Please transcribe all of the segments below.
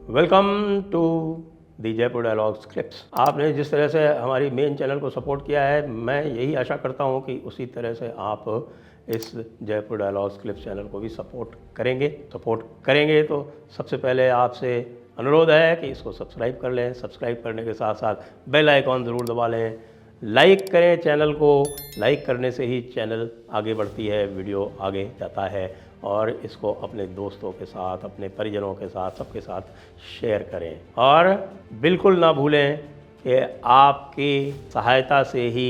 Welcome to the Jaipur dialogues clips. आपने जिस तरह से हमारी मेन चैनल को सपोर्ट किया है, मैं यही आशा करता हूं कि उसी तरह से आप इस जयपुर डायलॉग्स क्लिप्स चैनल को भी सपोर्ट करेंगे तो सबसे पहले आपसे अनुरोध है कि इसको सब्सक्राइब कर लें। सब्सक्राइब करने के साथ साथ बेल आइकॉन ज़रूर दबा लें। लाइक करें चैनल को। लाइक करने से ही चैनल आगे बढ़ती है, वीडियो आगे जाता है। और इसको अपने दोस्तों के साथ, अपने परिजनों के साथ, सबके साथ शेयर करें। और बिल्कुल ना भूलें कि आपकी सहायता से ही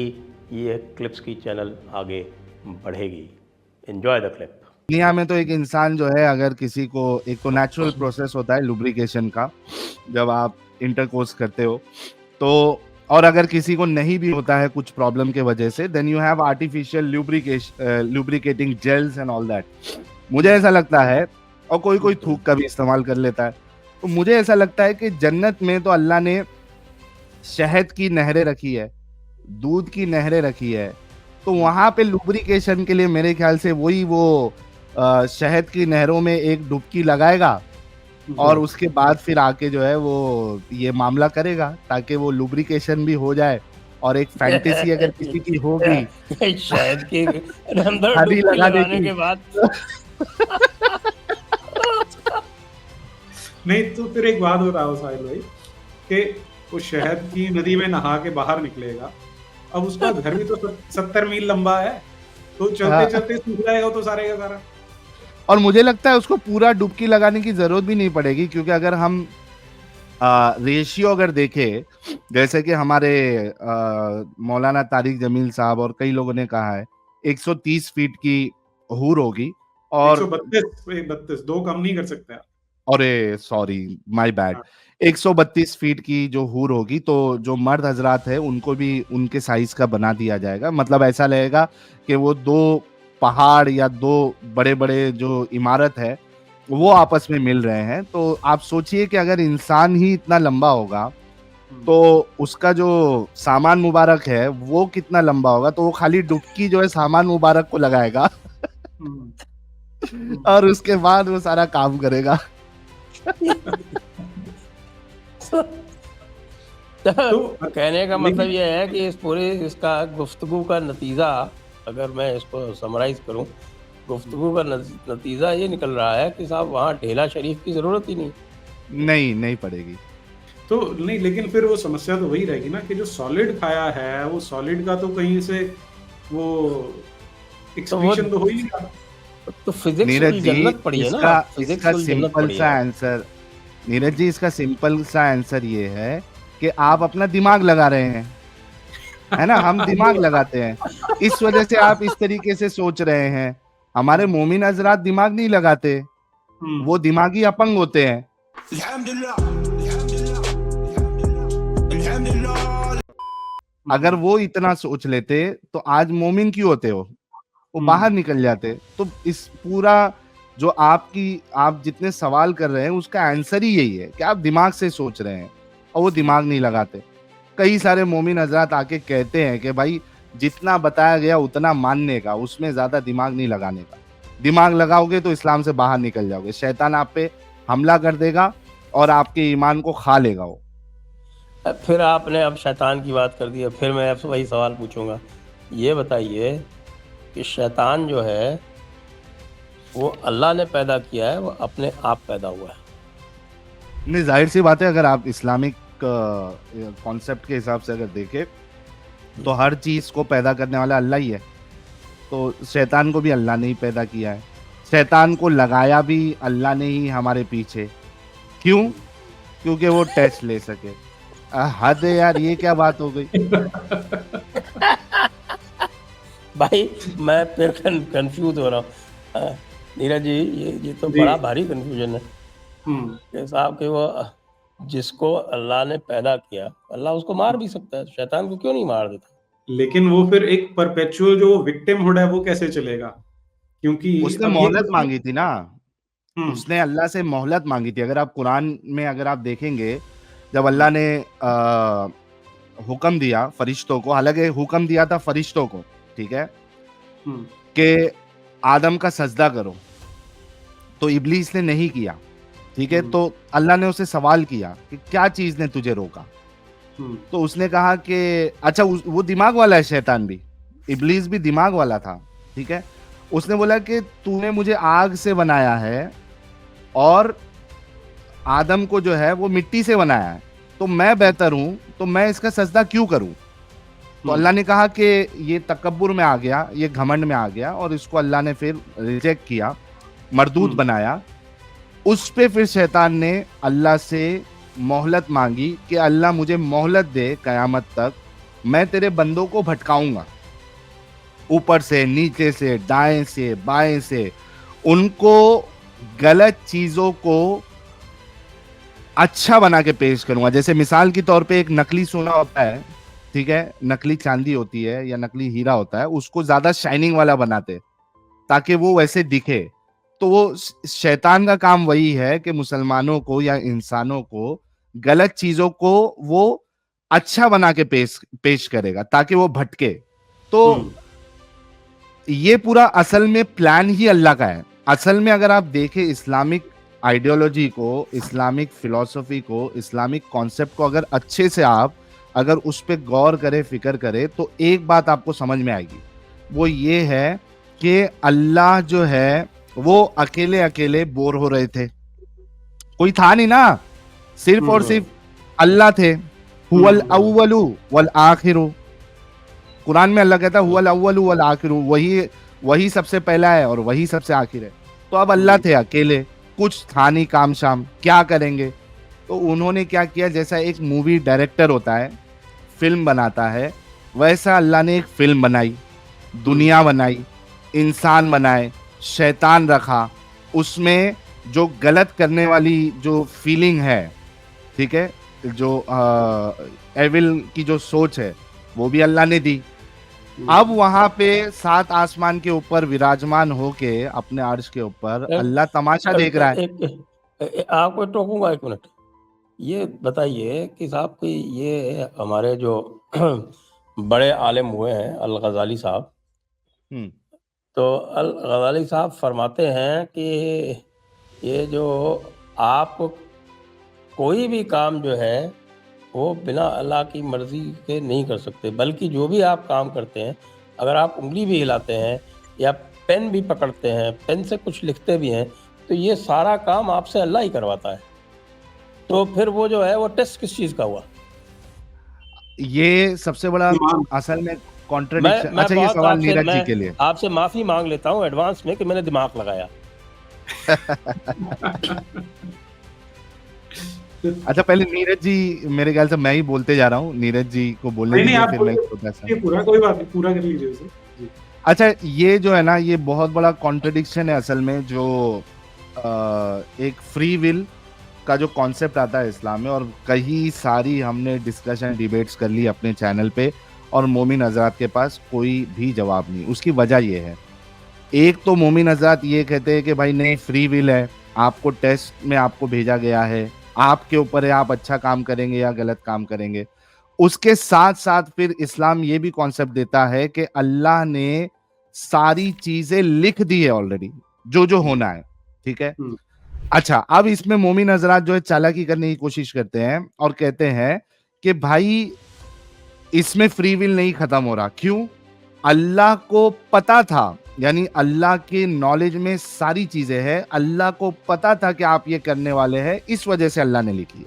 ये क्लिप्स की चैनल आगे बढ़ेगी। Enjoy the clip. दुनिया में तो एक इंसान जो है, अगर किसी को, एक तो नेचुरल प्रोसेस होता है लुब्रिकेशन का जब आप इंटरकोर्स करते हो, तो और अगर किसी को नहीं भी होता है कुछ प्रॉब्लम के वजह से, then you have artificial lubricating gels and all that. मुझे ऐसा लगता है, और कोई कोई थूक का भी इस्तेमाल कर लेता है, तो मुझे ऐसा लगता है कि जन्नत में तो अल्लाह ने शहद की नहरें रखी है, दूध की नहरें रखी है, तो वहां पे लुब्रिकेशन के लिए मेरे ख्याल से वही वो शहद की नहरों में एक डुबकी लगाएगा और उसके बाद फिर आके जो है वो ये मामला करेगा, ताकि वो लुब्रिकेशन भी हो जाए। और एक फैंटेसी अगर किसी की होगी शायद के अंदर हरी डुबकी लगाने लगाने की के बाद नहीं तो फिर एक बात बताओ साहिल भाई कि वो शहद की नदी में नहा के बाहर निकलेगा, अब उसका घर भी तो 70 मील लंबा है, तो चलते चलते सूख जाएगा तो सारे का सारा। और मुझे लगता है उसको पूरा डुबकी लगाने की जरूरत भी नहीं पड़ेगी, क्योंकि अगर हम रेशियो अगर देखें, जैसे कि हमारे मौलाना तारिक जमील साहब और कई लोगों ने कहा है 130 फीट की हूर होगी और 132 दो कम नहीं कर सकते आप। अरे सॉरी, माय बैड, 132 फीट की जो हूर होगी, तो जो मर्द हजरात है उनको भी उनके साइज का बना दिया जाएगा। मतलब ऐसा लगेगा कि वो दो पहाड़ या दो बड़े बड़े जो इमारत है वो आपस में मिल रहे हैं। तो आप सोचिए कि अगर इंसान ही इतना लंबा होगा तो उसका जो सामान मुबारक है वो कितना लंबा होगा, तो वो खाली डुबकी जो है सामान मुबारक को लगाएगा और उसके बाद वो सारा काम करेगा। तो कहने का मतलब ये है कि इस पूरे इसका गुफ्तगू का नतीजा, अगर मैं इसको समराइज करूं, गुफ्तगू का नतीजा ये निकल रहा है कि साहब वहाँ ढेला शरीफ की जरूरत ही नहीं पड़ेगी। तो नहीं, लेकिन फिर वो समस्या तो वही रहेगी ना कि जो सॉलिड खाया है वो सॉलिड का तो कहीं से वो एक्सक्रीशन तो हो ही नहीं रहा। तो फिजिक्स नीरज की जी, जन्नत पड़ी है ना, फिजिक्स की जन्नत पड़ी है। आंसर नीरज जी, इसका सिंपल सा आंसर ये है कि आप अपना दिमाग लगा रहे हैं, है ना। हम दिमाग लगाते हैं, इस वजह से आप इस तरीके से सोच रहे हैं। हमारे मोमिन हजरात दिमाग नहीं लगाते, वो दिमागी अपंग होते हैं। अगर वो इतना सोच लेते तो आज मोमिन क्यों होते हो, वो बाहर निकल जाते। तो इस पूरा जो आप जितने सवाल कर रहे हैं उसका आंसर ही यही है कि आप दिमाग से सोच रहे हैं और वो दिमाग नहीं लगाते। कई सारे मोमिन हजरात आके कहते हैं कि भाई जितना बताया गया उतना मानने का, उसमें ज्यादा दिमाग नहीं लगाने का। दिमाग लगाओगे तो इस्लाम से बाहर निकल जाओगे, शैतान आप पे हमला कर देगा और आपके ईमान को खा लेगा वो। फिर आपने अब शैतान की बात कर दी, फिर मैं आपसे वही सवाल पूछूंगा। ये बताइए कि शैतान जो है वो अल्लाह ने पैदा किया है, वो अपने आप पैदा हुआ है? नहीं, जाहिर सी बात है, अगर आप इस्लामिक कॉन्सेप्ट के हिसाब से अगर देखें तो हर चीज को पैदा करने वाला अल्लाह ही है। तो शैतान को भी अल्लाह ने ही पैदा किया है, शैतान को लगाया भी अल्लाह ने ही हमारे पीछे। क्यों? क्योंकि वो टेस्ट ले सके। हद है यार, ये क्या बात हो गई। भाई मैं फिर कंफ्यूज हो रहा हूँ नीरज जी। ये तो बड़ा भारी कंफ्यूजन है कि साहब कि वो जिसको अल्लाह ने पैदा किया, अल्लाह उसको मार भी सकता है, शैतान को क्यों नहीं मार देता? लेकिन वो फिर एक परपेचुअल जो विक्टिमहुड है वो कैसे चलेगा? क्योंकि उसने अब ये मोहलत मांगी थी ना, उसने अल्लाह से मोहलत मांगी थी। अगर आप कुरान में अगर आप देखेंगे, जब अल्लाह ने हुक्म दिया फरिश्तों को, हालांकि हुक्म दिया था फरिश्तों को, ठीक है, कि आदम का सजदा करो, तो इब्लीस ने नहीं किया। ठीक है। तो अल्लाह ने उसे सवाल किया कि क्या चीज ने तुझे रोका, तो उसने कहा कि अच्छा वो दिमाग वाला है, शैतान भी, इब्लीस भी दिमाग वाला था, ठीक है। उसने बोला कि तूने मुझे आग से बनाया है और आदम को जो है वो मिट्टी से बनाया है, तो मैं बेहतर हूं, तो मैं इसका सजदा क्यों करूं। तो अल्लाह ने कहा कि ये तकब्बुर में आ गया, ये घमंड में आ गया, और इसको अल्लाह ने फिर रिजेक्ट किया, मरदूद बनाया। उस पे फिर शैतान ने अल्लाह से मोहलत मांगी कि अल्लाह मुझे मोहलत दे कयामत तक, मैं तेरे बंदों को भटकाऊंगा, ऊपर से नीचे से दाएं से बाएं से, उनको गलत चीजों को अच्छा बना के पेश करूंगा। जैसे मिसाल के तौर पे एक नकली सोना होता है, ठीक है, नकली चांदी होती है या नकली हीरा होता है, उसको ज्यादा शाइनिंग वाला बनाते ताकि वो वैसे दिखे। तो वो शैतान का काम वही है कि मुसलमानों को या इंसानों को गलत चीजों को वो अच्छा बना के पेश करेगा ताकि वो भटके। तो ये पूरा असल में प्लान ही अल्लाह का है। असल में अगर आप देखें इस्लामिक आइडियोलॉजी को, इस्लामिक फिलॉसफी को, इस्लामिक कॉन्सेप्ट को अगर अच्छे से आप अगर उस पर गौर करें, फिक्र करें, तो एक बात आपको समझ में आएगी, वो ये है कि अल्लाह जो है वो अकेले अकेले बोर हो रहे थे, कोई था नहीं ना, सिर्फ और सिर्फ अल्लाह थे। हुवल अव्वलु वल आखिरु, कुरान में अल्लाह कहता है हुवल अव्वलु वल आखिरु, वही सबसे पहला है और वही सबसे आखिर है। तो अब अल्लाह थे अकेले, कुछ था नहीं काम शाम, क्या करेंगे। तो उन्होंने क्या किया, जैसा एक मूवी डायरेक्टर होता है, फिल्म बनाता है, वैसा अल्लाह ने एक फिल्म बनाई, दुनिया बनाई, इंसान बनाए, शैतान रखा, उसमें जो गलत करने वाली जो फीलिंग है, ठीक है, जो एविल की जो सोच है वो भी अल्लाह ने दी। अब वहां पे 7 आसमान के ऊपर विराजमान होके अपने अर्श के ऊपर अल्लाह तमाशा देख रहा है। आपको टोकूंगा 1 मिनट, ये बताइए कि साहब कि ये हमारे जो बड़े आलिम हुए हैं अल गजाली साहब, तो अल गजाली साहब फरमाते हैं कि ये जो आप कोई भी काम जो है वो बिना अल्लाह की मर्जी के नहीं कर सकते, बल्कि जो भी आप काम करते हैं, अगर आप उंगली भी हिलाते हैं या पेन भी पकड़ते हैं, पेन से कुछ लिखते भी हैं, तो ये सारा काम आपसे अल्लाह ही करवाता है। तो फिर वो जो है वो टेस्ट किस चीज का हुआ? ये सबसे बड़ा असल में कॉन्ट्रडिक्शन। अच्छा, ये सवाल नीरज जी के लिए। आपसे माफी मांग लेता हूँ एडवांस में कि मैंने दिमाग लगाया। अच्छा, पहले नीरज जी, मेरे ख्याल से मैं ही बोलते जा रहा हूँ, नीरज जी को बोलने दीजिए, फिर मैं छोटा सा पूरा, कोई बात नहीं, पूरा कर लीजिए उसे जी। अच्छा, ये जो है ना, ये बहुत बड़ा कॉन्ट्रडिक्शन है असल में, जो एक फ्री विल का जो कॉन्सेप्ट आता है इस्लाम में, और कई सारी हमने डिस्कशन डिबेट्स कर ली अपने चैनल पे, और मोमिन हजरात के पास कोई भी जवाब नहीं। उसकी वजह ये है, एक तो मोमिन हजरात ये कहते हैं कि भाई नहीं, फ्री विल है, आपको टेस्ट में आपको भेजा गया है, आपके ऊपर है आप अच्छा काम करेंगे या गलत काम करेंगे। उसके साथ साथ फिर इस्लाम ये भी कॉन्सेप्ट देता है कि अल्लाह ने सारी चीजें लिख दी है ऑलरेडी, जो जो होना है, ठीक है। अच्छा, अब इसमें मोमिन हजरात जो है चालाकी करने की कोशिश करते हैं और कहते हैं कि भाई इसमें फ्री विल नहीं खत्म हो रहा। क्यों? अल्लाह को पता था, यानी अल्लाह के नॉलेज में सारी चीजें हैं, अल्लाह को पता था कि आप ये करने वाले हैं, इस वजह से अल्लाह ने लिखी है।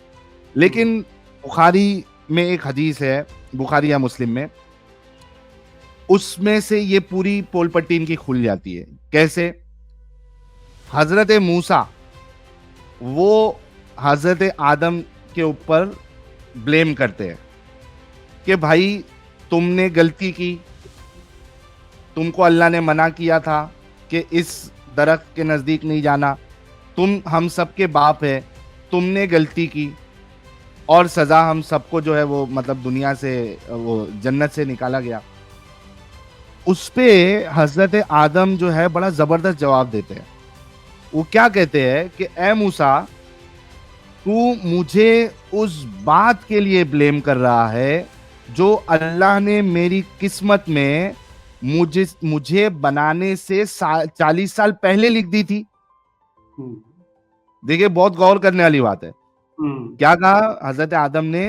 लेकिन बुखारी में एक हदीस है, बुखारी या मुस्लिम में, उसमें से ये पूरी पोल पट्टी इनकी खुल जाती है। कैसे? हजरत मूसा वो हजरत आदम के ऊपर ब्लेम करते हैं कि भाई तुमने गलती की, तुमको अल्लाह ने मना किया था कि इस दरख्त के नजदीक नहीं जाना, तुम हम सबके बाप है, तुमने गलती की, और सजा हम सबको जो है वो मतलब दुनिया से, वो जन्नत से निकाला गया। उस पे हजरत आदम जो है बड़ा जबरदस्त जवाब देते हैं। वो क्या कहते हैं कि ए मूसा, तू मुझे उस बात के लिए ब्लेम कर रहा है जो अल्लाह ने मेरी किस्मत में मुझे बनाने से 40 साल पहले लिख दी थी। देखिए बहुत गौर करने वाली बात है। हम्म, क्या कहा हजरत आदम ने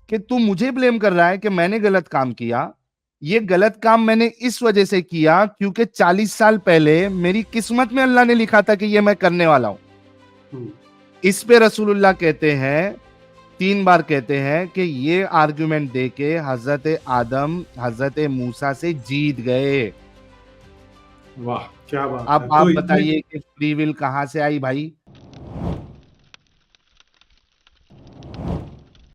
कि तू मुझे ब्लेम कर रहा है कि मैंने गलत काम किया। ये गलत काम मैंने इस वजह से किया क्योंकि 40 साल पहले मेरी किस्मत में अल्लाह ने लिखा था कि ये मैं करने वाला हूं। हम्म, इस पे रसूलुल्लाह कहते हैं, 3 बार कहते हैं कि ये आर्गुमेंट देके हजरत आदम हजरत मूसा से जीत गए। वाह क्या बात अब है। आप तो इसमें बताइए कि फ्री विल कहां से आई भाई?